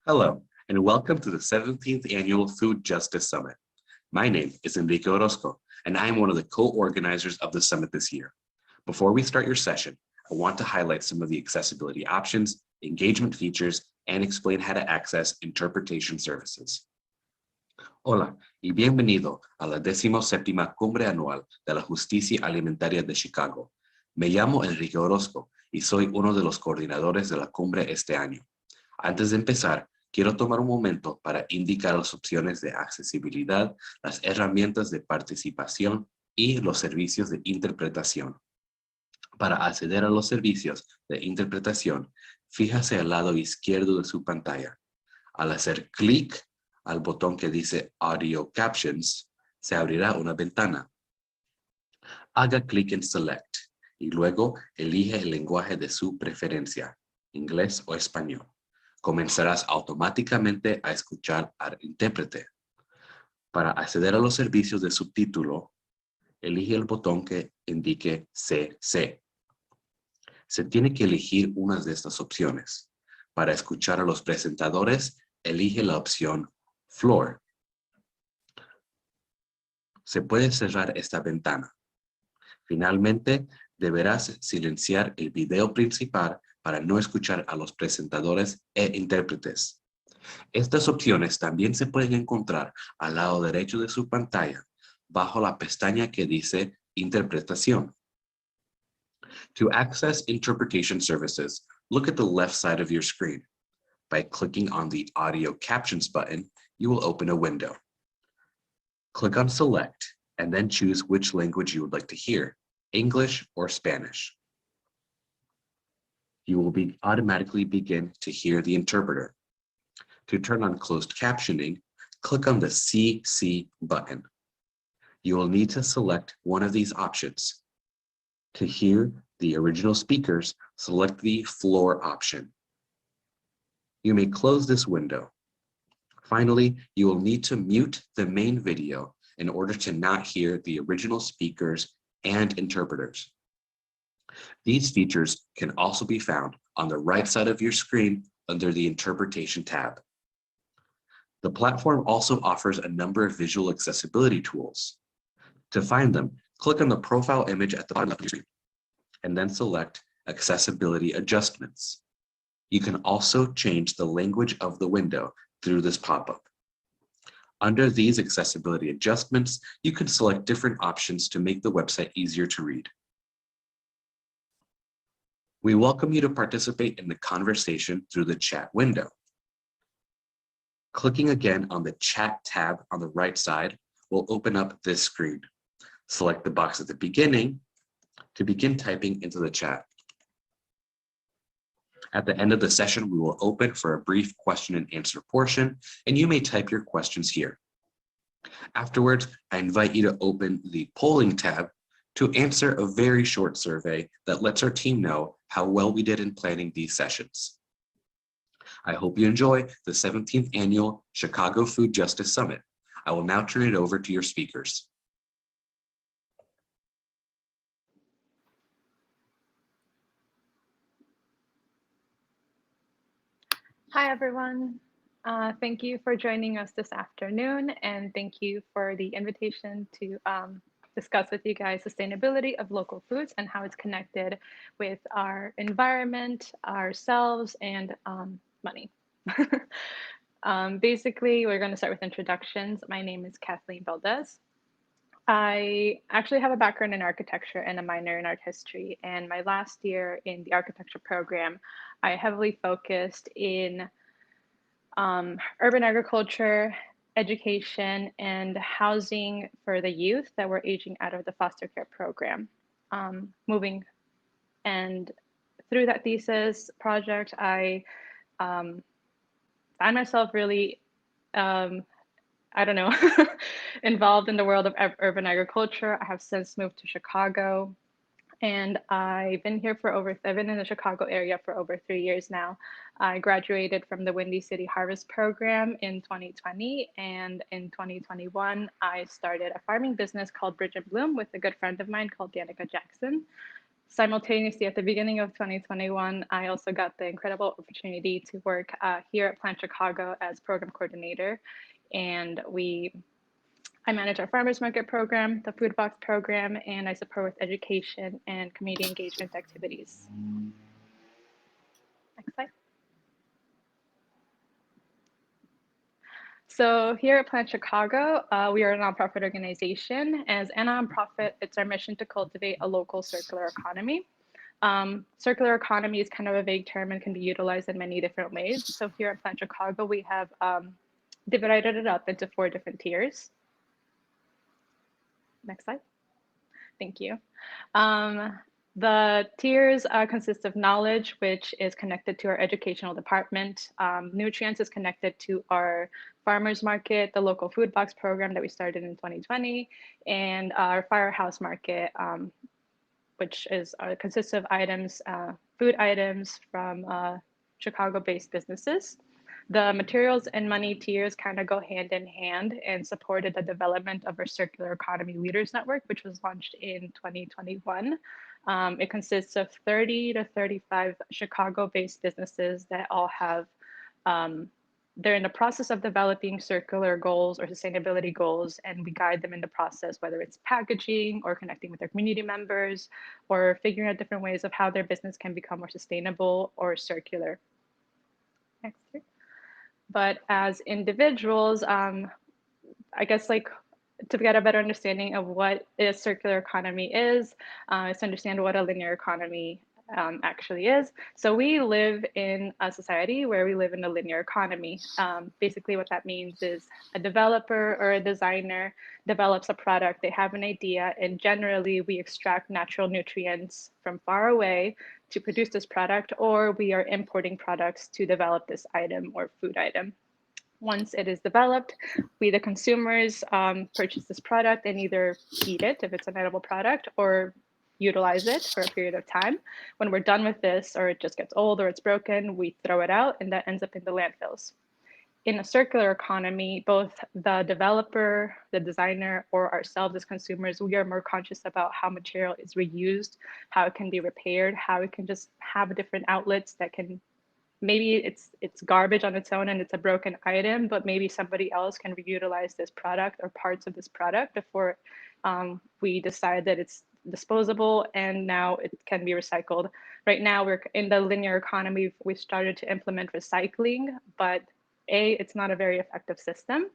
Hello, and welcome to the 17th Annual Food Justice Summit. My name is Enrique Orozco, and I am one of the co-organizers of the summit this year. Before we start your session, I want to highlight some of the accessibility options, engagement features, and explain how to access interpretation services. Hola, y bienvenido a la 17ª Cumbre Anual de la Justicia Alimentaria de Chicago. Me llamo Enrique Orozco y soy uno de los coordinadores de la cumbre este año. Antes de empezar, quiero tomar un momento para indicar las opciones de accesibilidad, las herramientas de participación y los servicios de interpretación. Para acceder a los servicios de interpretación, fíjese al lado izquierdo de su pantalla. Al hacer clic al botón que dice Audio Captions, se abrirá una ventana. Haga clic en Select y luego elige el lenguaje de su preferencia, inglés o español. Comenzarás automáticamente a escuchar al intérprete. Para acceder a los servicios de subtítulo, elige el botón que indique CC. Se tiene que elegir una de estas opciones. Para escuchar a los presentadores, elige la opción Floor. Se puede cerrar esta ventana. Finalmente, deberás silenciar el video principal para no escuchar a los presentadores e intérpretes. Estas opciones también se pueden encontrar al lado derecho de su pantalla, bajo la pestaña que dice Interpretación. To access interpretation services, look at the left side of your screen. By clicking on the Audio Captions button, you will open a window. Click on Select and then choose which language you would like to hear, English or Spanish. You will automatically begin to hear the interpreter. To turn on closed captioning, click on the CC button. You will need to select one of these options. To hear the original speakers, select the Floor option. You may close this window. Finally, you will need to mute the main video in order to not hear the original speakers and interpreters. These features can also be found on the right side of your screen under the Interpretation tab. The platform also offers a number of visual accessibility tools. To find them, click on the profile image at the bottom of your screen, and then select Accessibility Adjustments. You can also change the language of the window through this pop-up. Under these accessibility adjustments, you can select different options to make the website easier to read. We welcome you to participate in the conversation through the chat window. Clicking again on the Chat tab on the right side will open up this screen. Select the box at the beginning to begin typing into the chat. At the end of the session, we will open for a brief question and answer portion, and you may type your questions here. Afterwards, I invite you to open the polling tab to answer a very short survey that lets our team know how well we did in planning these sessions. I hope you enjoy the 17th Annual Chicago Food Justice Summit. I will now turn it over to your speakers. Hi, everyone. Thank you for joining us this afternoon, and thank you for the invitation to discuss with you guys sustainability of local foods and how it's connected with our environment, ourselves, and money. Basically, we're going to start with introductions. My name is Kathleen Valdez. I actually have a background in architecture and a minor in art history. And my last year in the architecture program, I heavily focused in urban agriculture, education, and housing for the youth that were aging out of the foster care program. Moving and through that thesis project, I found myself really involved in the world of urban agriculture. I have since moved to Chicago, and I've been in the Chicago area for over 3 years now. I graduated from the Windy City Harvest Program in 2020, and in 2021, I started a farming business called Bridge and Bloom with a good friend of mine called Danica Jackson. Simultaneously, at the beginning of 2021, I also got the incredible opportunity to work here at Plant Chicago as program coordinator. And I manage our farmers market program, the food box program, and I support with education and community engagement activities. Next slide. So here at Plant Chicago, we are a nonprofit organization. As a nonprofit, it's our mission to cultivate a local circular economy. Circular economy is kind of a vague term and can be utilized in many different ways. So here at Plant Chicago, we have divided it up into 4 different tiers. Next slide. Thank you. The tiers consist of knowledge, which is connected to our educational department. Nutrients is connected to our farmers market, the local food box program that we started in 2020, and our Firehouse Market, which is consists of items, food items from Chicago-based businesses. The materials and money tiers kind of go hand in hand and supported the development of our Circular Economy Leaders Network, which was launched in 2021. It consists of 30 to 35 Chicago-based businesses that all have, they're in the process of developing circular goals or sustainability goals, and we guide them in the process, whether it's packaging or connecting with their community members or figuring out different ways of how their business can become more sustainable or circular. Next year. But as individuals, I guess like to get a better understanding of what a circular economy is to understand what a linear economy actually is. So we live in a society where we live in a linear economy. Basically what that means is a developer or a designer develops a product, they have an idea, and generally we extract natural nutrients from far away to produce this product, or we are importing products to develop this item or food item. Once it is developed, we, the consumers, purchase this product and either eat it if it's an edible product or utilize it for a period of time. When we're done with this, or it just gets old or it's broken, we throw it out and that ends up in the landfills. In a circular economy, both the developer, the designer, or ourselves as consumers, we are more conscious about how material is reused, how it can be repaired, how it can just have different outlets that can, maybe it's garbage on its own and it's a broken item, but maybe somebody else can reutilize this product or parts of this product before we decide that it's disposable and now it can be recycled. Right now we're in the linear economy, we started to implement recycling, but it's not a very effective system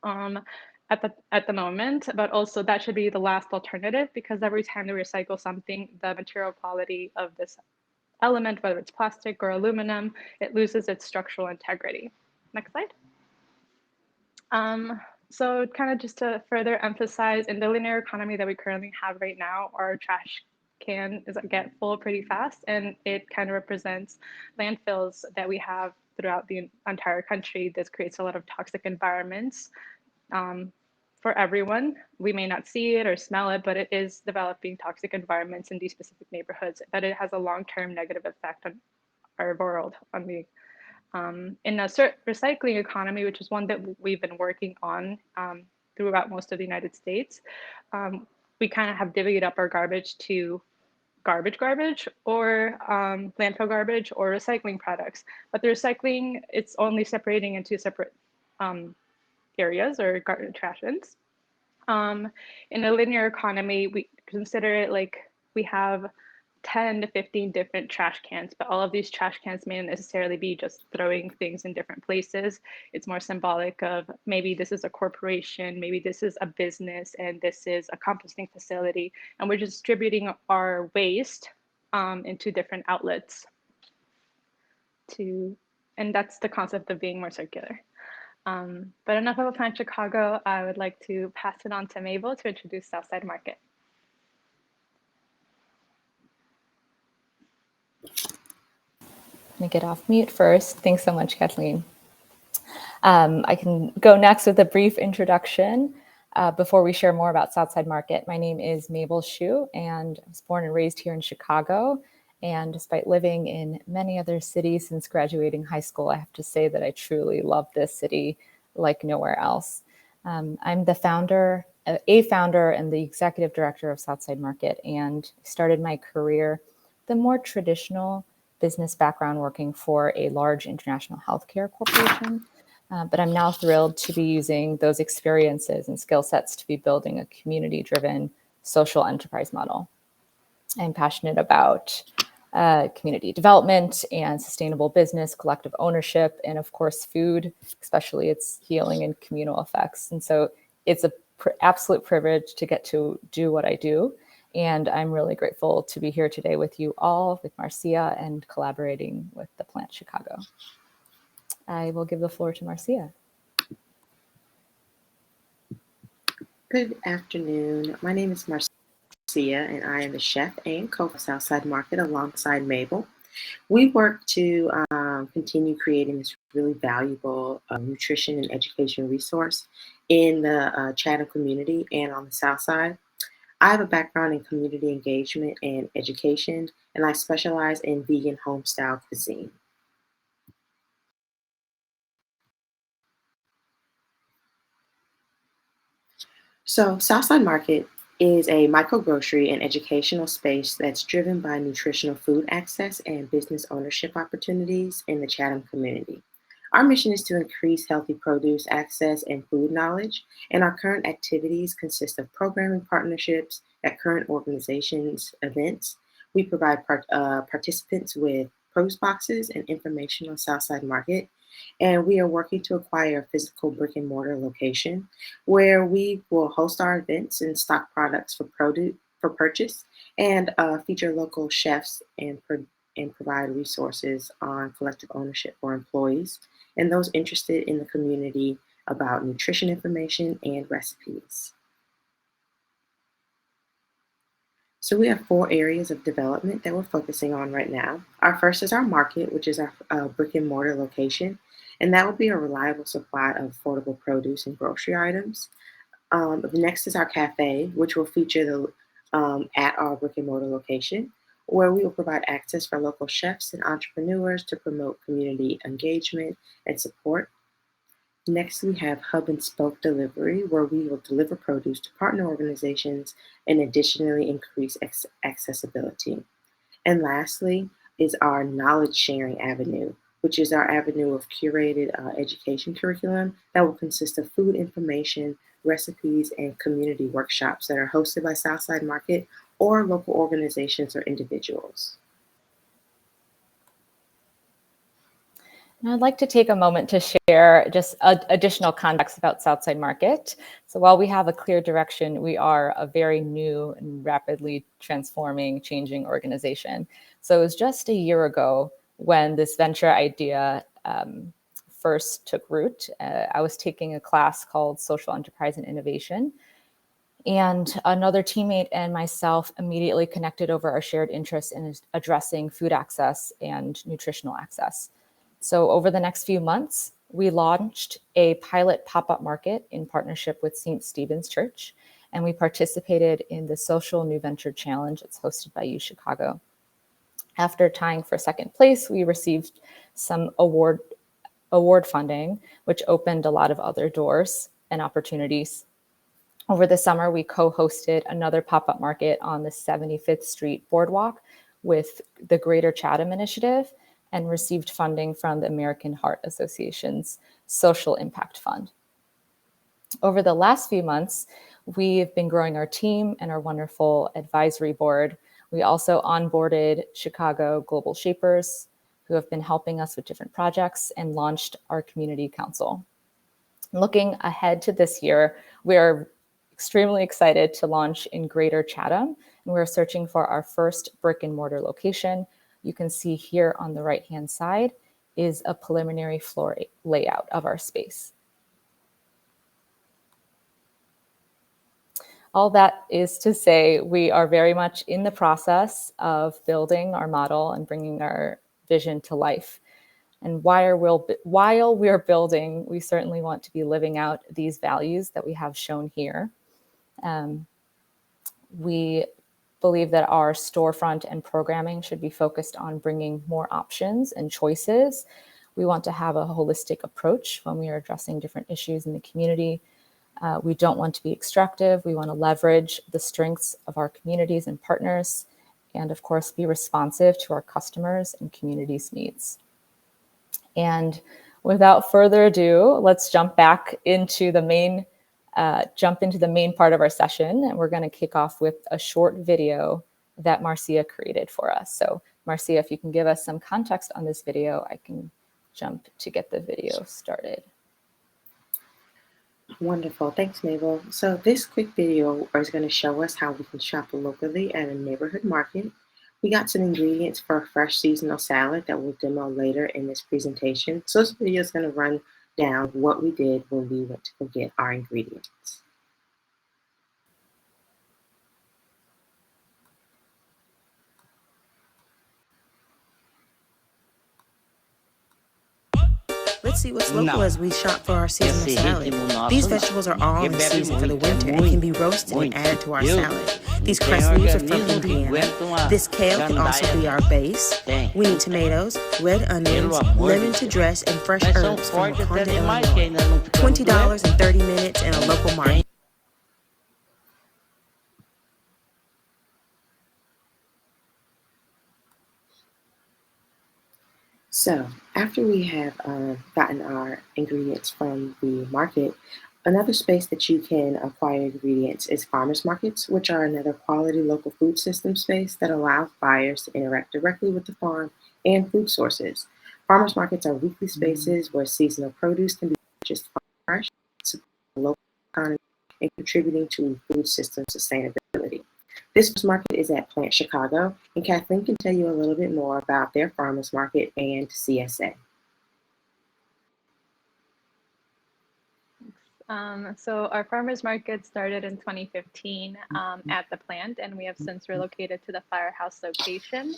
at the moment, but also that should be the last alternative, because every time we recycle something, the material quality of this element, whether it's plastic or aluminum, it loses its structural integrity. Next slide. So kind of just to further emphasize, in the linear economy that we currently have right now, our trash can get full pretty fast, and it kind of represents landfills that we have throughout the entire country. This creates a lot of toxic environments for everyone. We may not see it or smell it, but it is developing toxic environments in these specific neighborhoods that it has a long-term negative effect on our world, on the in a recycling economy, which is one that we've been working on throughout most of the United States. We kind of have divvied up our garbage to garbage or landfill garbage or recycling products. But the recycling, it's only separating into separate areas or trash bins. In a linear economy, we consider it like we have 10 to 15 different trash cans, but all of these trash cans may not necessarily be just throwing things in different places. It's more symbolic of maybe this is a corporation, maybe this is a business, and this is a composting facility, and we're distributing our waste into different outlets and that's the concept of being more circular. But enough about Plant Chicago. I would like to pass it on to Mabel to introduce Southside Market. Let me get off mute first. Thanks so much, Kathleen. I can go next with a brief introduction before we share more about Southside Market. My name is Mabel Hsu, and I was born and raised here in Chicago. And despite living in many other cities since graduating high school, I have to say that I truly love this city like nowhere else. I'm the founder a founder and the executive director of Southside Market, and started my career the more traditional business background working for a large international healthcare corporation. But I'm now thrilled to be using those experiences and skill sets to be building a community-driven social enterprise model. I'm passionate about community development and sustainable business, collective ownership, and of course, food, especially its healing and communal effects. And so it's an absolute privilege to get to do what I do. And I'm really grateful to be here today with you all, with Marcia, and collaborating with the Plant Chicago. I will give the floor to Marcia. Good afternoon. My name is Marcia, and I am the chef and cook of Southside Market alongside Mabel. We work to continue creating this really valuable nutrition and education resource in the Chatham community and on the South Side. I have a background in community engagement and education, and I specialize in vegan home-style cuisine. So Southside Market is a micro-grocery and educational space that's driven by nutritional food access and business ownership opportunities in the Chatham community. Our mission is to increase healthy produce access and food knowledge, and our current activities consist of programming partnerships at current organizations' events. We provide participants with produce boxes and information on Southside Market, and we are working to acquire a physical brick and mortar location where we will host our events and stock products for purchase, and feature local chefs and provide resources on collective ownership for employees and those interested in the community about nutrition information and recipes. So we have 4 areas of development that we're focusing on right now. Our first is our market, which is our brick and mortar location, and that will be a reliable supply of affordable produce and grocery items. The next is our cafe, which will feature at our brick and mortar location, where we will provide access for local chefs and entrepreneurs to promote community engagement and support. Next, we have hub and spoke delivery, where we will deliver produce to partner organizations and additionally increase accessibility. And lastly is our knowledge sharing avenue, which is our avenue of curated education curriculum that will consist of food information, recipes, and community workshops that are hosted by Southside Market or local organizations or individuals. And I'd like to take a moment to share just additional context about Southside Market. So while we have a clear direction, we are a very new and rapidly transforming, changing organization. So it was just a year ago when this venture idea first took root. I was taking a class called Social Enterprise and Innovation. And another teammate and myself immediately connected over our shared interest in addressing food access and nutritional access. So over the next few months, we launched a pilot pop-up market in partnership with St. Stephen's Church, and we participated in the Social New Venture Challenge. It's hosted by U Chicago. After tying for second place, we received some award funding, which opened a lot of other doors and opportunities. Over the summer, we co-hosted another pop-up market on the 75th Street Boardwalk with the Greater Chatham Initiative, and received funding from the American Heart Association's Social Impact Fund. Over the last few months, we've been growing our team and our wonderful advisory board. We also onboarded Chicago Global Shapers, who have been helping us with different projects, and launched our community council. Looking ahead to this year, we are extremely excited to launch in Greater Chatham, and we're searching for our first brick and mortar location. You can see here on the right-hand side is a preliminary floor layout of our space. All that is to say, we are very much in the process of building our model and bringing our vision to life. And while we're building, we certainly want to be living out these values that we have shown here. We believe that our storefront and programming should be focused on bringing more options and choices. We want to have a holistic approach when we are addressing different issues in the community. We don't want to be extractive. We want to leverage the strengths of our communities and partners, and of course, be responsive to our customers and communities' needs. And without further ado, let's jump back into the main part of our session. And we're going to kick off with a short video that Marcia created for us. So Marcia, if you can give us some context on this video, I can jump to get the video started. Wonderful. Thanks, Mabel. So this quick video is going to show us how we can shop locally at a neighborhood market. We got some ingredients for a fresh seasonal salad that we'll demo later in this presentation. So this video is going to run down what we did when we went to go get our ingredients. Let's see what's local as we shop for our seasonal salad. These vegetables are all in season for the winter and can be roasted and added to our salad. These cress leaves are from Indiana. This kale can also be our base. We need tomatoes, red onions, lemon to dress, and fresh herbs from Wakanda, Illinois. $20 in 30 minutes in a local market. So after we have gotten our ingredients from the market, another space that you can acquire ingredients is farmers markets, which are another quality local food system space that allows buyers to interact directly with the farm and food sources. Farmers markets are weekly spaces where seasonal produce can be purchased fresh, supporting the local economy, and contributing to food system sustainability. This market is at Plant Chicago, and Kathleen can tell you a little bit more about their farmers market and CSA. So our farmers market started in 2015 at the plant, and we have since relocated to the Firehouse location.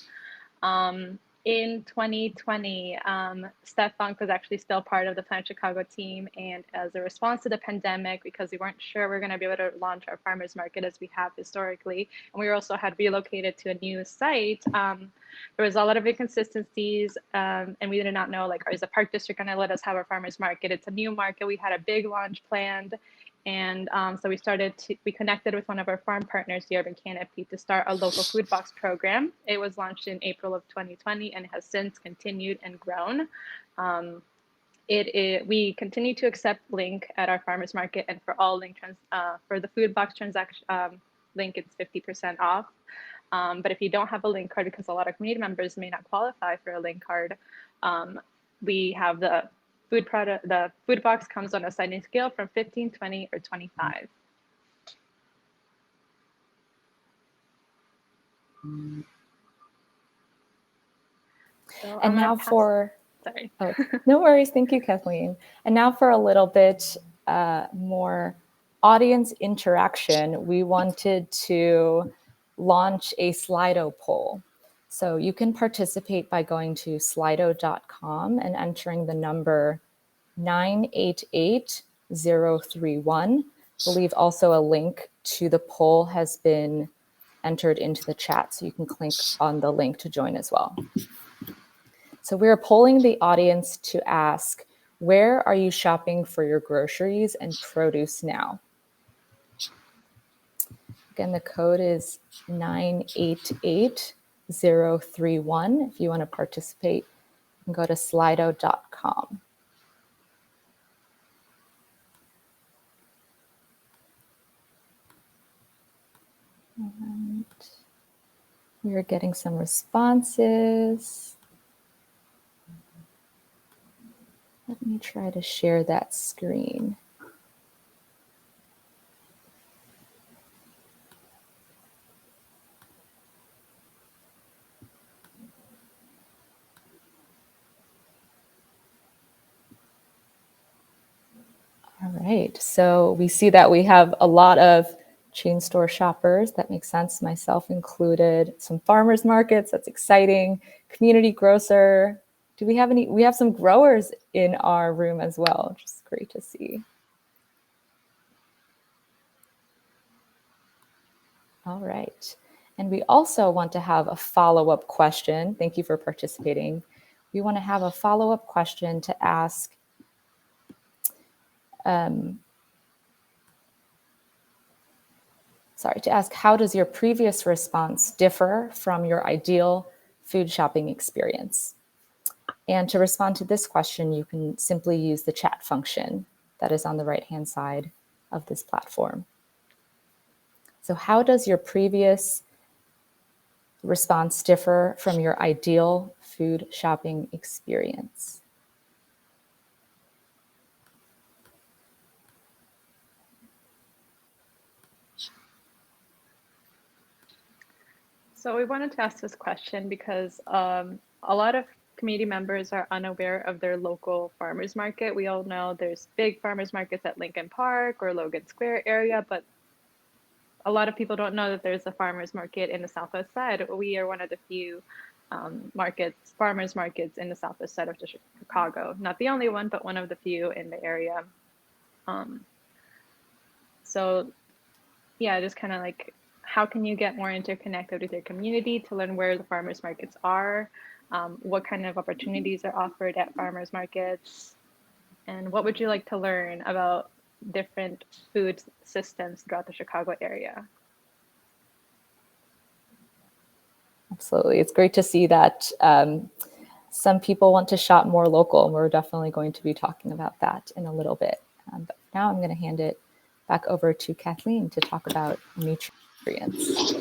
In 2020, Steph Funk was actually still part of the Plant Chicago team, and as a response to the pandemic, because we weren't sure we were going to be able to launch our farmers market as we have historically, and we also had relocated to a new site, there was a lot of inconsistencies, and we did not know, like, is the park district going to let us have our farmers market? It's a new market. We had a big launch planned. And so we connected with one of our farm partners, the Urban Canopy, to start a local food box program. It was launched in April of 2020 and has since continued and grown. We continue to accept link at our farmers market, and for all link for the food box transaction link, it's 50% off. But if you don't have a link card, because a lot of community members may not qualify for a link card, we have the food box comes on a sliding scale from 15, 20, or 25. So and now sorry. Oh, no worries. Thank you, Kathleen. And now for a little bit more audience interaction, we wanted to launch a SlidePoll. So you can participate by going to slido.com and entering the number 988031. I believe also a link to the poll has been entered into the chat, so you can click on the link to join as well. So we're polling the audience to ask, where are you shopping for your groceries and produce now? Again, the code is 988031. If you want to participate, you can go to slido.com. And we are getting some responses. Let me try to share that screen. All right, so we see that we have a lot of chain store shoppers. That makes sense, myself included. Some farmers markets, that's exciting. Community grocer. Do we have any? We have some growers in our room as well, which is great to see. All right, and we also want to have a follow-up question. Thank you for participating. We want to have a follow-up question to ask how does your previous response differ from your ideal food shopping experience? And to respond to this question, you can simply use the chat function that is on the right-hand side of this platform. So how does your previous response differ from your ideal food shopping experience? So we wanted to ask this question because a lot of community members are unaware of their local farmers market. We all know there's big farmers markets at Lincoln Park or Logan Square area, but a lot of people don't know that there's a farmers market in the Southwest side. We are one of the few farmers markets in the Southwest side of Chicago. Not the only one, but one of the few in the area. So yeah, just kind of like, how can you get more interconnected with your community to learn where the farmers markets are, what kind of opportunities are offered at farmers markets, and what would you like to learn about different food systems throughout the Chicago area? Absolutely. It's great to see that some people want to shop more local, and we're definitely going to be talking about that in a little bit. But now I'm going to hand it back over to Kathleen to talk about nutrients.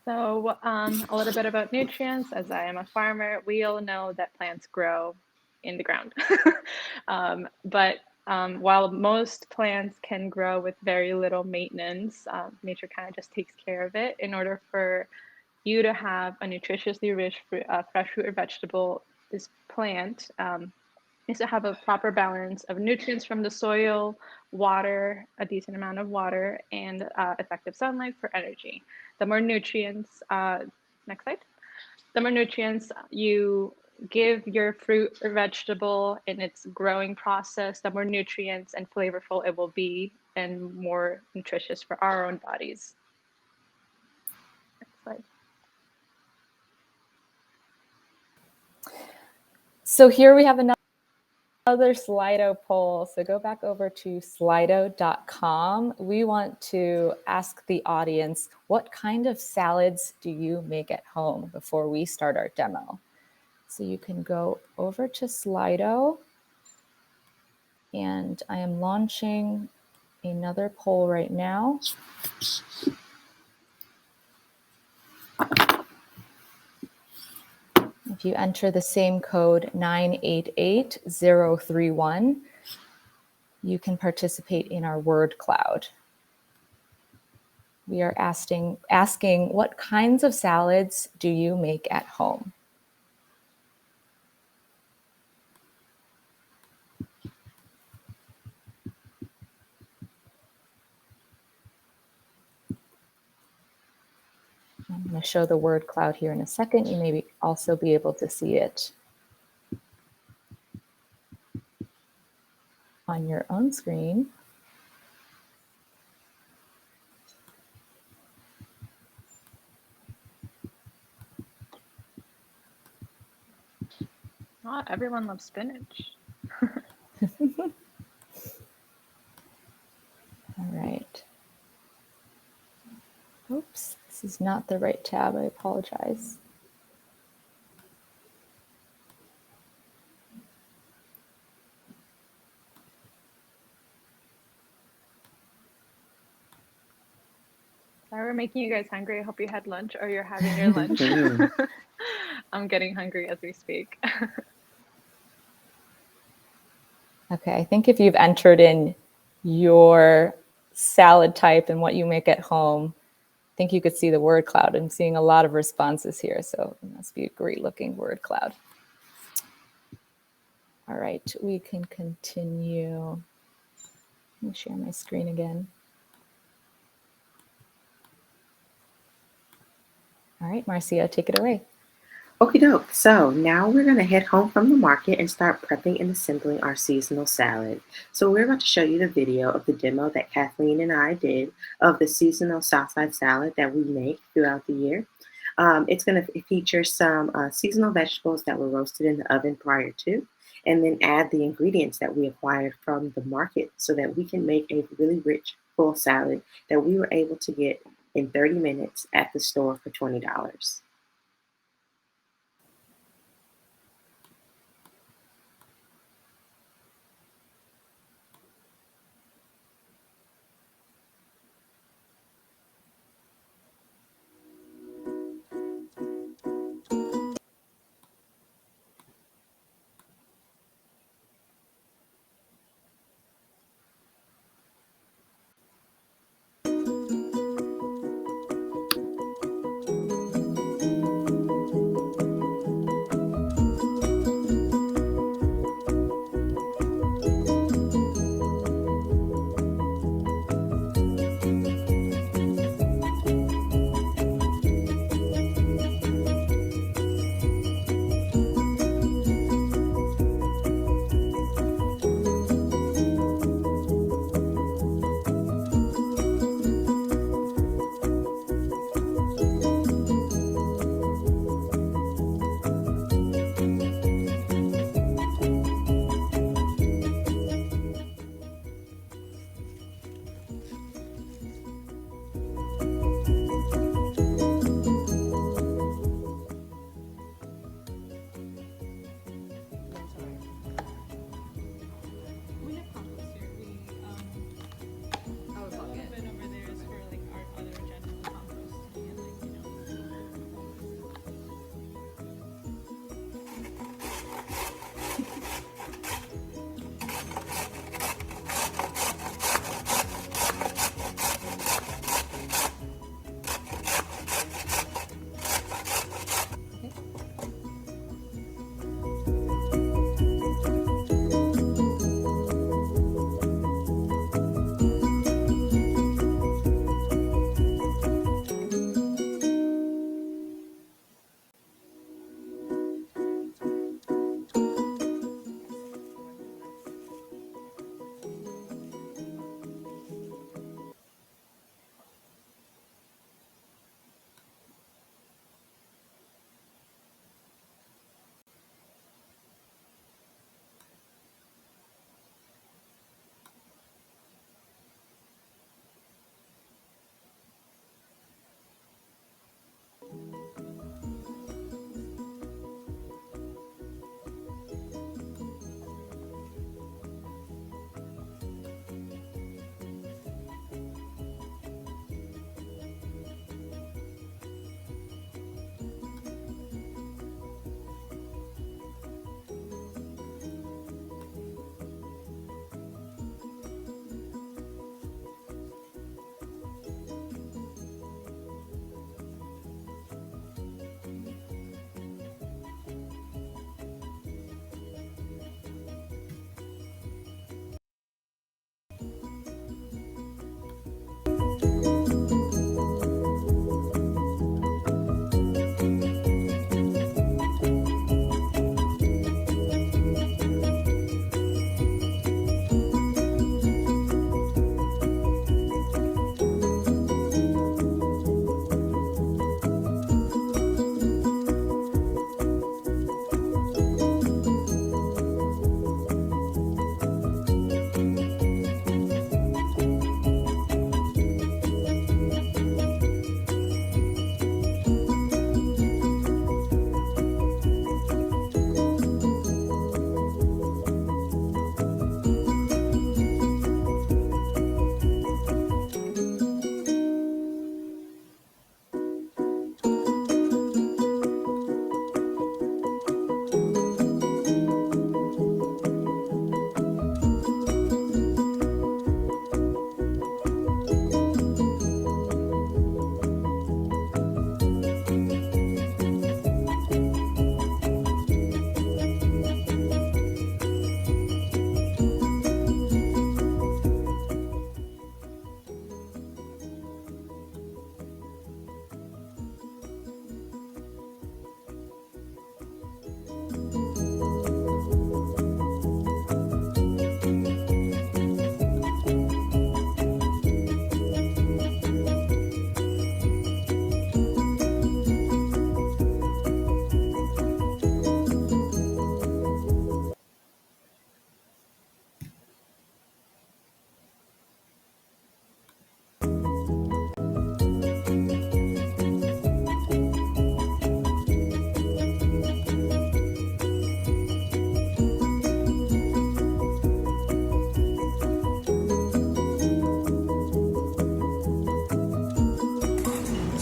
So a little bit about nutrients. As I am a farmer, we all know that plants grow in the ground. But while most plants can grow with very little maintenance, nature kind of just takes care of it. In order for you to have a nutritiously rich fresh fruit or vegetable, this plant needs to have a proper balance of nutrients from the soil, water, a decent amount of water, and effective sunlight for energy. The more nutrients, next slide, the more nutrients you give your fruit or vegetable in its growing process, the more nutrients and flavorful it will be and more nutritious for our own bodies. Next slide. So here we have another Slido poll. So go back over to slido.com. We want to ask the audience, what kind of salads do you make at home before we start our demo? So you can go over to Slido, and I am launching another poll right now. If you enter the same code 988031, you can participate in our word cloud. We are asking what kinds of salads do you make at home? I'm going to show the word cloud here in a second. You may also be able to see it on your own screen. Not everyone loves spinach. All right. Oops, this is not the right tab. I apologize. Sorry, we're making you guys hungry. I hope you had lunch or you're having your lunch. I'm getting hungry as we speak. Okay, I think if you've entered in your salad type and what you make at home, I think you could see the word cloud. I'm seeing a lot of responses here, so it must be a great looking word cloud. All right, we can continue. Let me share my screen again. All right, Marcia, take it away. Okie doke. So now we're going to head home from the market and start prepping and assembling our seasonal salad. So we're about to show you the video of the demo that Kathleen and I did of the seasonal Southside salad that we make throughout the year. It's going to feature some seasonal vegetables that were roasted in the oven prior to, and then add the ingredients that we acquired from the market so that we can make a really rich full salad that we were able to get in 30 minutes at the store for $20.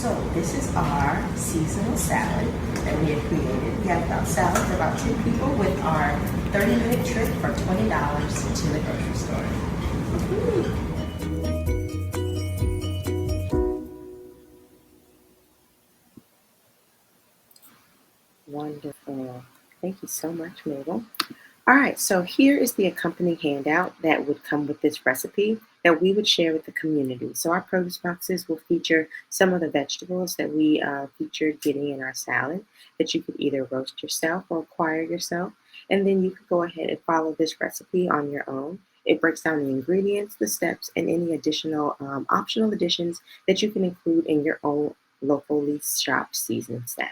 So this is our seasonal salad that we have created. We have about salad for about 10 people with our 30-minute trip for $20 to the grocery store. Wonderful. Thank you so much, Mabel. All right, so here is the accompanying handout that would come with this recipe that we would share with the community. So our produce boxes will feature some of the vegetables that we featured getting in our salad that you could either roast yourself or acquire yourself. And then you could go ahead and follow this recipe on your own. It breaks down the ingredients, the steps, and any additional optional additions that you can include in your own locally shopped seasoned salad.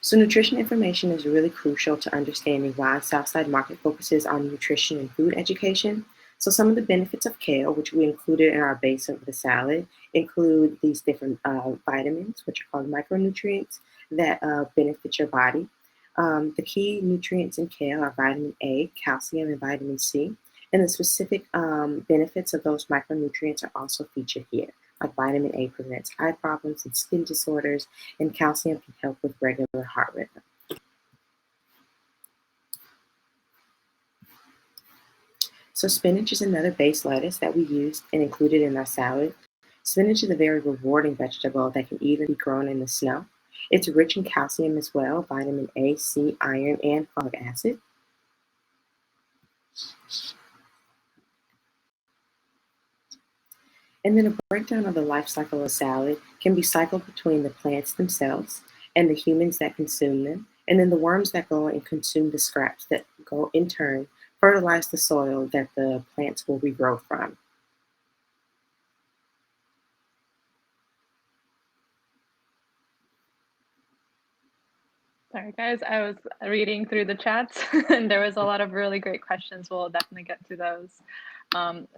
So nutrition information is really crucial to understanding why Southside Market focuses on nutrition and food education. So some of the benefits of kale, which we included in our base of the salad, include these different vitamins, which are called micronutrients that benefit your body. The key nutrients in kale are vitamin A, calcium, and vitamin C. And the specific benefits of those micronutrients are also featured here. Like vitamin A prevents eye problems and skin disorders, and calcium can help with regular heart rhythm. So spinach is another base lettuce that we used and included in our salad. Spinach is a very rewarding vegetable that can even be grown in the snow. It's rich in calcium as well, vitamin A, C, iron, and folic acid. And then a breakdown of the life cycle of salad can be cycled between the plants themselves and the humans that consume them, and then the worms that go and consume the scraps that go in turn fertilize the soil that the plants will regrow from. Sorry, guys, I was reading through the chats and there was a lot of really great questions. We'll definitely get to those.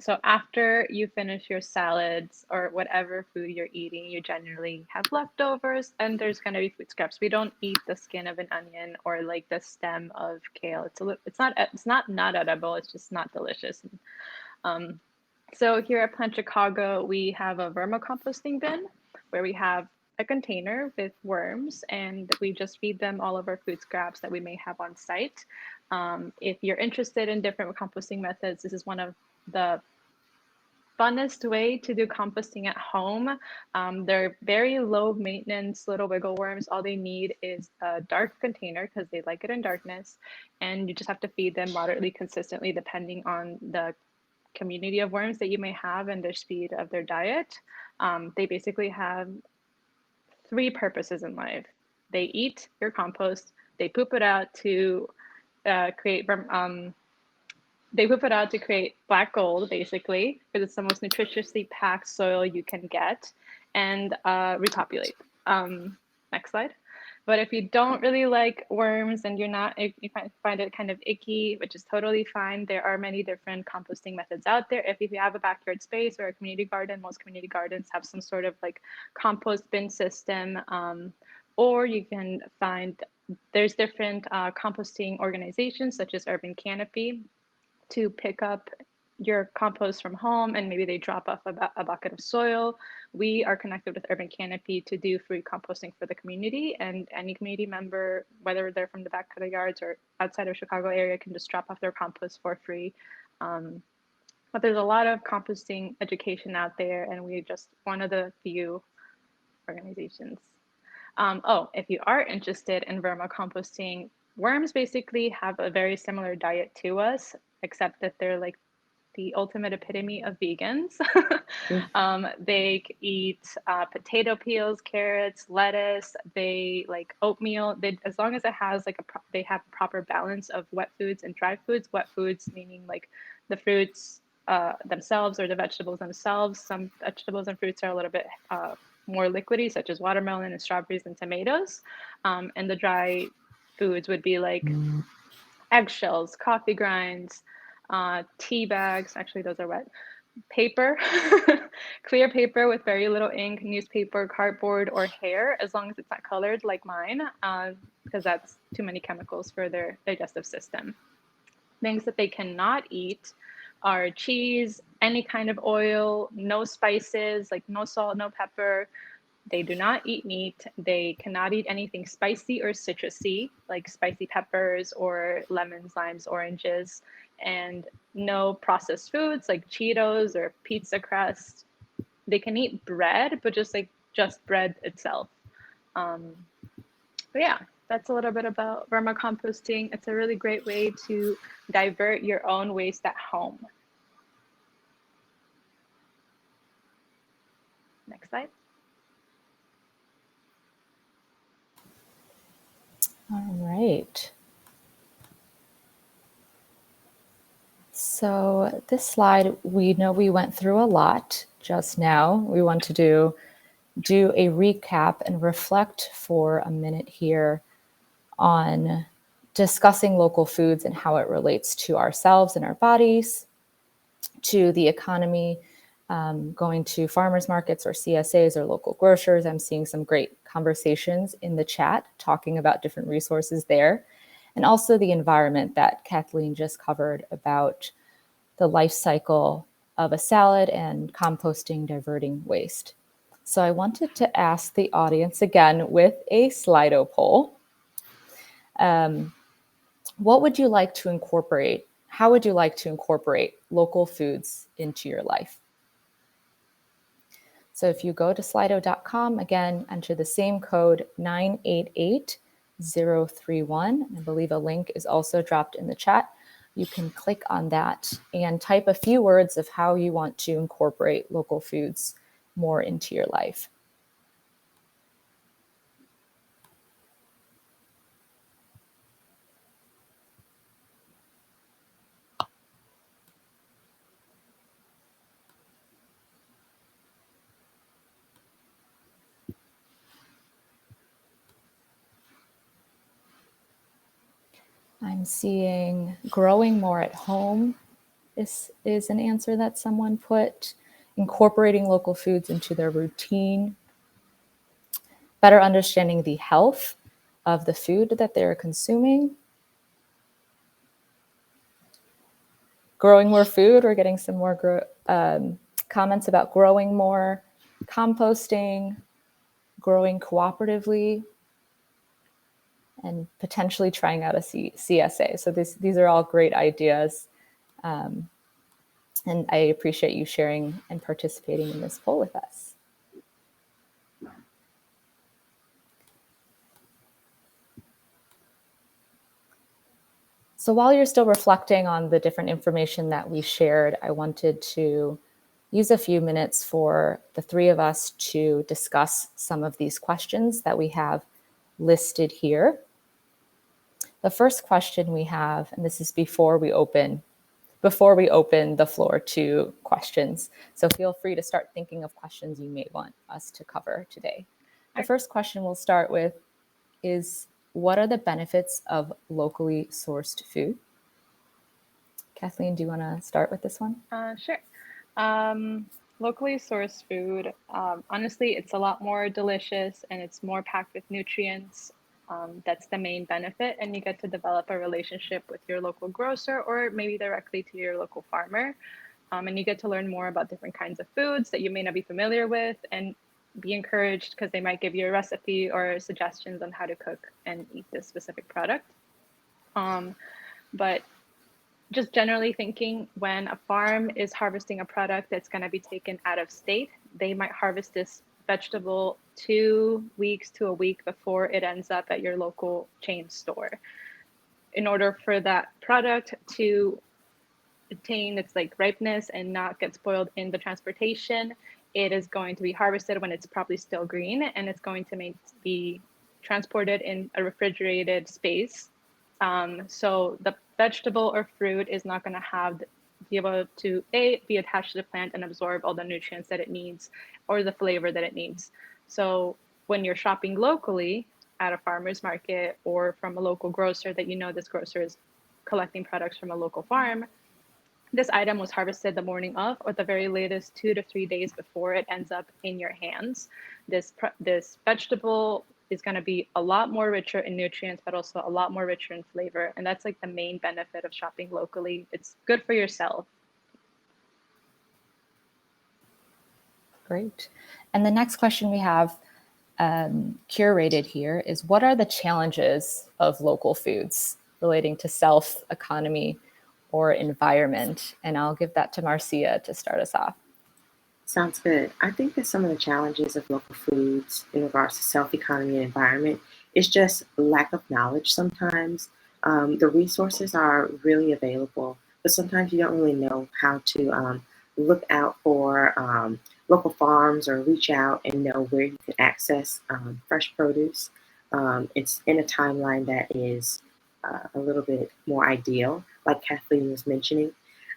So after you finish your salads or whatever food you're eating, you generally have leftovers and there's going to be food scraps. We don't eat the skin of an onion or like the stem of kale. It's not edible. It's just not delicious. So here at Plant Chicago, we have a vermicomposting bin where we have a container with worms and we just feed them all of our food scraps that we may have on site. If you're interested in different composting methods, this is one of the funnest way to do composting at home. They're very low maintenance little wiggle worms. All they need is a dark container because they like it in darkness. And you just have to feed them moderately consistently depending on the community of worms that you may have and their speed of their diet. They basically have 3 purposes in life. They eat your compost, they poop it out to create black gold, basically, because it's the most nutritiously packed soil you can get, and repopulate. Next slide. But if you don't really like worms and you find it kind of icky, which is totally fine, there are many different composting methods out there. If you have a backyard space or a community garden, most community gardens have some sort of like compost bin system, or you can find, there's different composting organizations such as Urban Canopy to pick up your compost from home and maybe they drop off a bucket of soil. We are connected with Urban Canopy to do free composting for the community, and any community member, whether they're from the back of the yards or outside of Chicago area, can just drop off their compost for free. But there's a lot of composting education out there and we're just one of the few organizations. If you are interested in vermicomposting, worms basically have a very similar diet to us, except that they're like the ultimate epitome of vegans. They eat potato peels, carrots, lettuce. They like oatmeal. As long as it has like they have a proper balance of wet foods and dry foods. Wet foods meaning like the fruits themselves or the vegetables themselves. Some vegetables and fruits are a little bit more liquidy, such as watermelon and strawberries and tomatoes. And the dry foods would be like eggshells, coffee grinds, tea bags, actually those are wet, paper, clear paper with very little ink, newspaper, cardboard, or hair, as long as it's not colored like mine, because that's too many chemicals for their digestive system. Things that they cannot eat are cheese, any kind of oil, no spices, like no salt, no pepper. They do not eat meat. They cannot eat anything spicy or citrusy, like spicy peppers or lemons, limes, oranges, and no processed foods like Cheetos or pizza crust. They can eat bread, but just bread itself. Um, but yeah, that's a little bit about vermicomposting. It's a really great way to divert your own waste at home. Next slide. All right. So this slide, we know we went through a lot just now. We want to do a recap and reflect for a minute here on discussing local foods and how it relates to ourselves and our bodies, to the economy, going to farmers markets or CSAs or local grocers. I'm seeing some great conversations in the chat talking about different resources there. And also the environment that Kathleen just covered about the life cycle of a salad and composting, diverting waste. So I wanted to ask the audience again with a SlidePoll. What would you like to incorporate? How would you like to incorporate local foods into your life? So if you go to slido.com, again, enter the same code 988031. I believe a link is also dropped in the chat. You can click on that and type a few words of how you want to incorporate local foods more into your life. I'm seeing growing more at home is an answer that someone put. Incorporating local foods into their routine. Better understanding the health of the food that they're consuming. Growing more food. We're getting some more comments about growing more, composting, growing cooperatively, and potentially trying out a CSA. So these are all great ideas. And I appreciate you sharing and participating in this poll with us. So while you're still reflecting on the different information that we shared, I wanted to use a few minutes for the three of us to discuss some of these questions that we have listed here. The first question we have, and this is before we open the floor to questions. So feel free to start thinking of questions you may want us to cover today. The first question we'll start with is, what are the benefits of locally sourced food? Kathleen, do you want to start with this one? Sure. Locally sourced food, honestly, it's a lot more delicious and it's more packed with nutrients. That's the main benefit, and you get to develop a relationship with your local grocer or maybe directly to your local farmer. And you get to learn more about different kinds of foods that you may not be familiar with, and be encouraged because they might give you a recipe or suggestions on how to cook and eat this specific product. But just generally thinking, when a farm is harvesting a product that's going to be taken out of state, they might harvest this vegetable 2 weeks to a week before it ends up at your local chain store. In order for that product to attain its ripeness and not get spoiled in the transportation, it is going to be harvested when it's probably still green, and it's going to be transported in a refrigerated space. So the vegetable or fruit is not going to be able to be attached to the plant and absorb all the nutrients that it needs or the flavor that it needs. So when you're shopping locally at a farmer's market or from a local grocer that you know this grocer is collecting products from a local farm, this item was harvested the morning of, or the very latest 2 to 3 days before it ends up in your hands. This vegetable is going to be a lot more richer in nutrients, but also a lot more richer in flavor. And that's the main benefit of shopping locally. It's good for yourself. Great. And the next question we have curated here is, what are the challenges of local foods relating to self, economy, or environment? And I'll give that to Marcia to start us off. Sounds good. I think that some of the challenges of local foods in regards to self-economy and environment is just lack of knowledge sometimes. The resources are really available, but sometimes you don't really know how to look out for local farms or reach out and know where you can access fresh produce. It's in a timeline that is a little bit more ideal, like Kathleen was mentioning.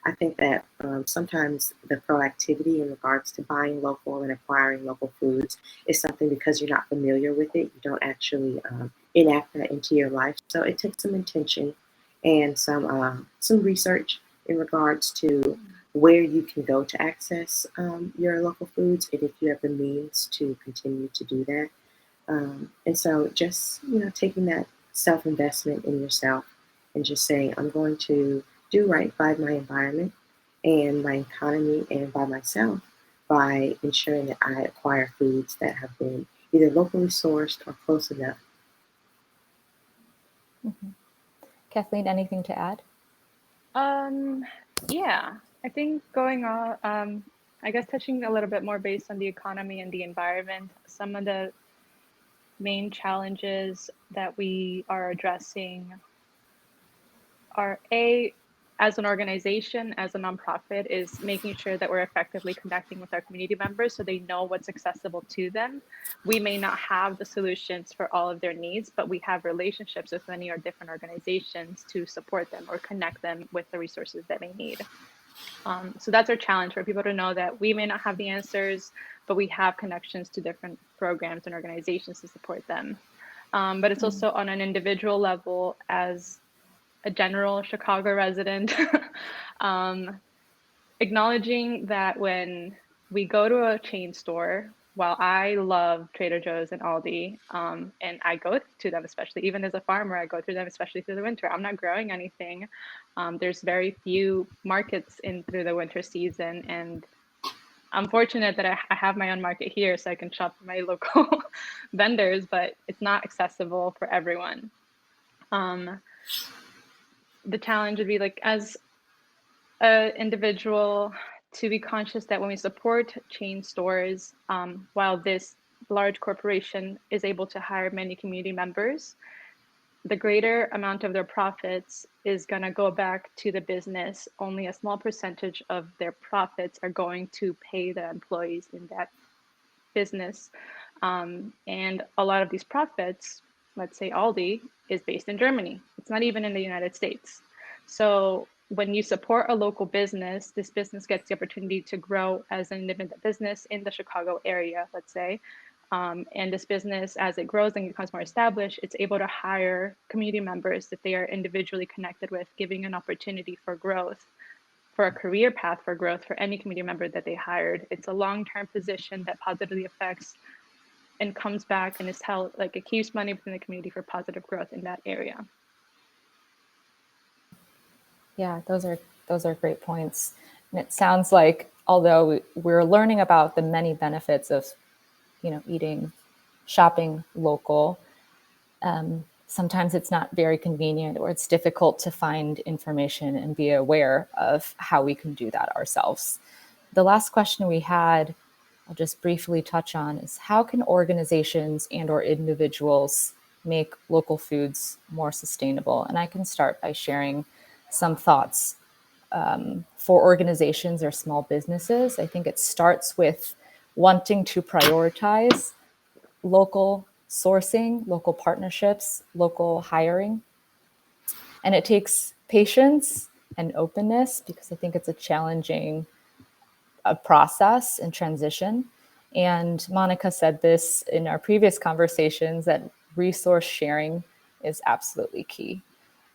I think that sometimes the proactivity in regards to buying local and acquiring local foods is something, because you're not familiar with it, you don't actually enact that into your life. So it takes some intention and some research in regards to where you can go to access your local foods, and if you have the means to continue to do that. And so just, taking that self-investment in yourself and just saying, I'm going to do right by my environment and my economy and by myself by ensuring that I acquire foods that have been either locally sourced or close enough. Mm-hmm. Kathleen, anything to add? Yeah, I think going on, I guess touching a little bit more based on the economy and the environment, some of the main challenges that we are addressing are as an organization, as a nonprofit, is making sure that we're effectively connecting with our community members so they know what's accessible to them. We may not have the solutions for all of their needs, but we have relationships with many or different organizations to support them or connect them with the resources that they need. So that's our challenge, for people to know that we may not have the answers, but we have connections to different programs and organizations to support them. But it's also on an individual level, as a general Chicago resident, acknowledging that when we go to a chain store, while I love Trader Joe's and Aldi, and I go to them, especially even as a farmer, I go through them, especially through the winter. I'm not growing anything. There's very few markets through the winter season, and I'm fortunate that I have my own market here, so I can shop for my local vendors, but it's not accessible for everyone. The challenge would be, like, as an individual, to be conscious that when we support chain stores, while this large corporation is able to hire many community members, the greater amount of their profits is going to go back to the business. Only a small percentage of their profits are going to pay the employees in that business. And a lot of these profits, let's say Aldi, is based in Germany. It's not even in the United States. So when you support a local business, this business gets the opportunity to grow as an independent business in the Chicago area, let's say. And this business, as it grows and becomes more established, it's able to hire community members that they are individually connected with, giving an opportunity for growth, for a career path for growth for any community member that they hired. It's a long-term position that positively affects and comes back and is held, like, it keeps money within the community for positive growth in that area. Yeah, those are great points. And it sounds like, although we're learning about the many benefits of, shopping local, sometimes it's not very convenient, or it's difficult to find information and be aware of how we can do that ourselves. The last question we had, I'll just briefly touch on, is how can organizations and/or individuals make local foods more sustainable? And I can start by sharing some thoughts. For organizations or small businesses, I think it starts with wanting to prioritize local sourcing, local partnerships, local hiring. And it takes patience and openness, because I think it's a challenging process and transition. And Monica said this in our previous conversations, that resource sharing is absolutely key.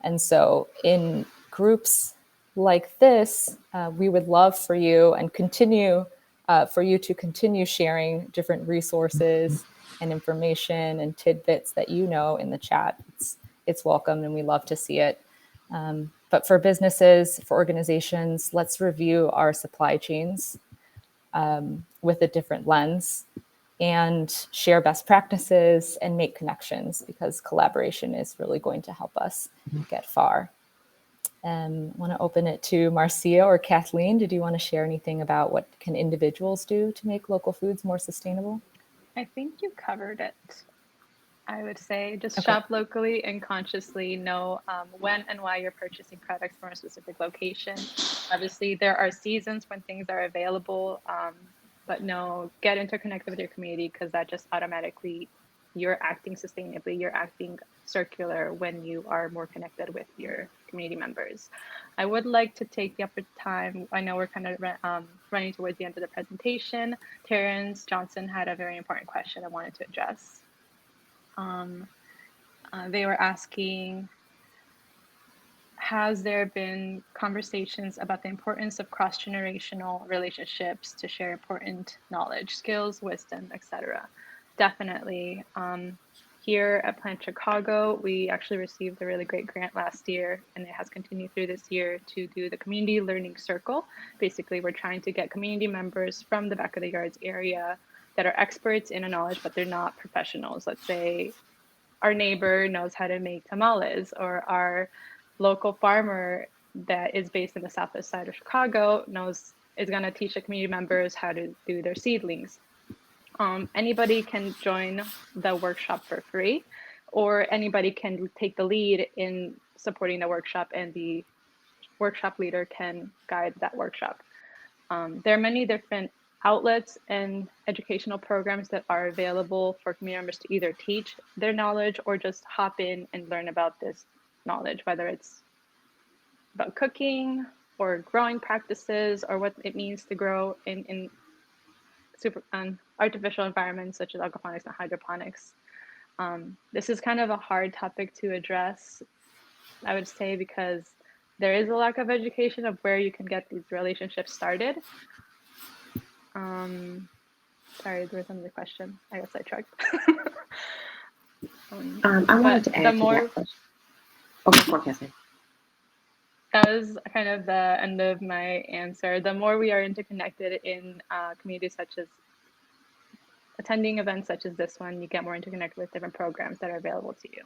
And so in groups like this, we would love for you and for you to continue sharing different resources and information and tidbits that in the chat. It's welcome, and we love to see it. But for businesses, for organizations, let's review our supply chains. with a different lens and share best practices and make connections, because collaboration is really going to help us get far. I want to open it to Marcia or Kathleen. Did you want to share anything about what can individuals do to make local foods more sustainable? I think you covered it. I would say just Okay. shop locally and consciously know when and why you're purchasing products from a specific location. Obviously, there are seasons when things are available, but no, get interconnected with your community, because that just automatically, you're acting sustainably, you're acting circular when you are more connected with your community members. I would like to take the time, I know we're kind of running towards the end of the presentation. Terrence Johnson had a very important question I wanted to address. They were asking, has there been conversations about the importance of cross-generational relationships to share important knowledge, skills, wisdom, etc.? Definitely. Here at Plant Chicago, we actually received a really great grant last year, and it has continued through this year to do the Community Learning Circle. Basically, we're trying to get community members from the back of the yards area that are experts in a knowledge, but they're not professionals. Let's say our neighbor knows how to make tamales, or our local farmer that is based in the southwest side of Chicago is going to teach the community members how to do their seedlings. Anybody can join the workshop for free, or anybody can take the lead in supporting the workshop, and the workshop leader can guide that workshop. There are many different outlets and educational programs that are available for community members to either teach their knowledge or just hop in and learn about this knowledge, whether it's about cooking or growing practices, or what it means to grow in artificial environments such as aquaponics and hydroponics. This is kind of a hard topic to address, I would say, because there is a lack of education of where you can get these relationships started. Sorry, there was another question. I got sidetracked. I wanted to add to that question. Before Kathleen. That was kind of the end of my answer. The more we are interconnected in communities, such as attending events such as this one, you get more interconnected with different programs that are available to you.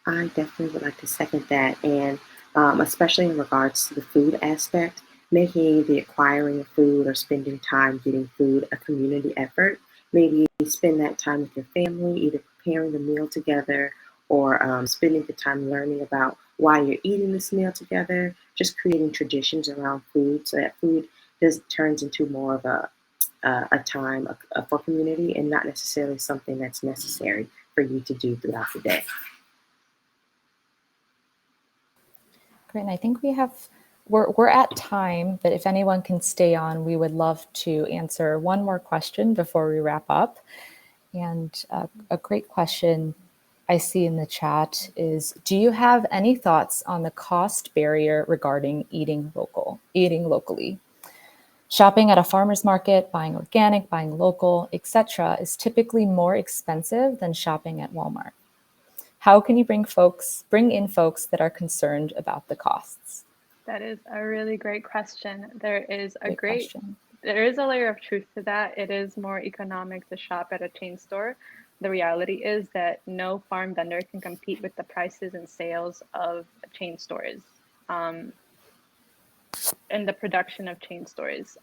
I definitely would like to second that, and especially in regards to the food aspect, making the acquiring of food or spending time getting food a community effort. Maybe spend that time with your family, either preparing the meal together or spending the time learning about why you're eating this meal together, just creating traditions around food so that food turns into more of a time for community and not necessarily something that's necessary for you to do throughout the day. Great, and I think we're at time, but if anyone can stay on, we would love to answer one more question before we wrap up. And a great question I see in the chat is, do you have any thoughts on the cost barrier regarding eating locally? Shopping at a farmer's market, buying organic, buying local, etc., is typically more expensive than shopping at Walmart. How can you bring in folks that are concerned about the costs? That is a really great question. There is a question. There is a layer of truth to that. It is more economic to shop at a chain store. The reality is that no farm vendor can compete with the prices and sales of chain stores and the production of chain stores.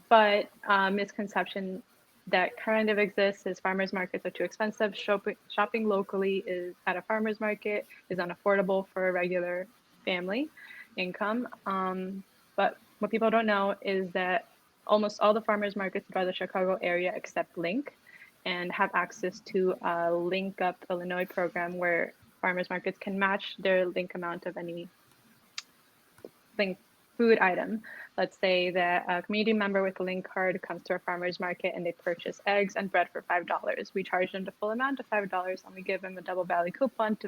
But misconception that kind of exists is farmers markets are too expensive. Shopping locally at a farmers market is unaffordable for a regular family income. But what people don't know is that almost all the farmers markets throughout the Chicago area except Link and have access to a Link Up Illinois program where farmers markets can match their Link amount of any Link food item. Let's say that a community member with a Link card comes to a farmer's market and they purchase eggs and bread for $5. We charge them the full amount of $5 and we give them a double value coupon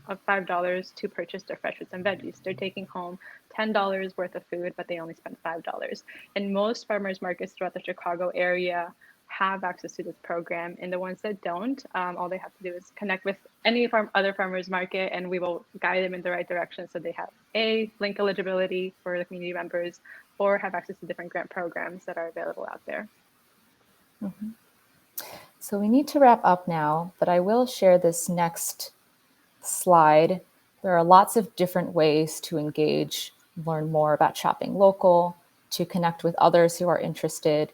of $5 to purchase their fresh fruits and veggies. They're taking home $10 worth of food, but they only spend $5. And most farmers markets throughout the Chicago area have access to this program, and the ones that don't, all they have to do is connect with any other farmers market, and we will guide them in the right direction so they have link eligibility for the community members, or have access to different grant programs that are available out there. Mhm. So we need to wrap up now, but I will share this next slide. There are lots of different ways to engage, learn more about shopping local, to connect with others who are interested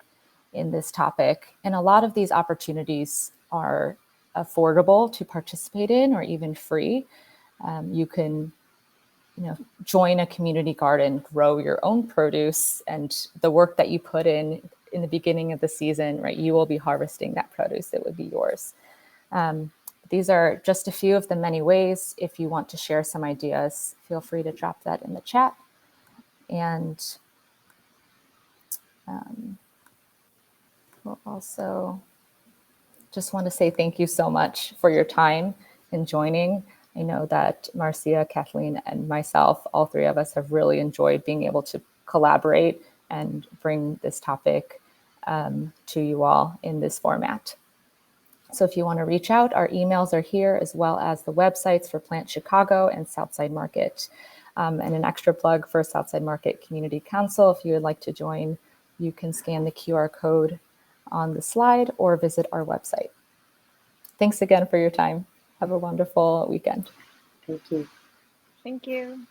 in this topic. And a lot of these opportunities are affordable to participate in or even free. You can join a community garden, grow your own produce, and the work that you put in the beginning of the season, right, you will be harvesting that produce that would be yours. These are just a few of the many ways. If you want to share some ideas, feel free to drop that in the chat. And we'll also just want to say thank you so much for your time in joining. I know that Marcia, Kathleen, and myself, all three of us, have really enjoyed being able to collaborate and bring this topic to you all in this format. So if you want to reach out, our emails are here, as well as the websites for Plant Chicago and Southside Market. And an extra plug for Southside Market Community Council. If you would like to join, you can scan the QR code on the slide or visit our website. Thanks again for your time. Have a wonderful weekend. Thank you. Thank you.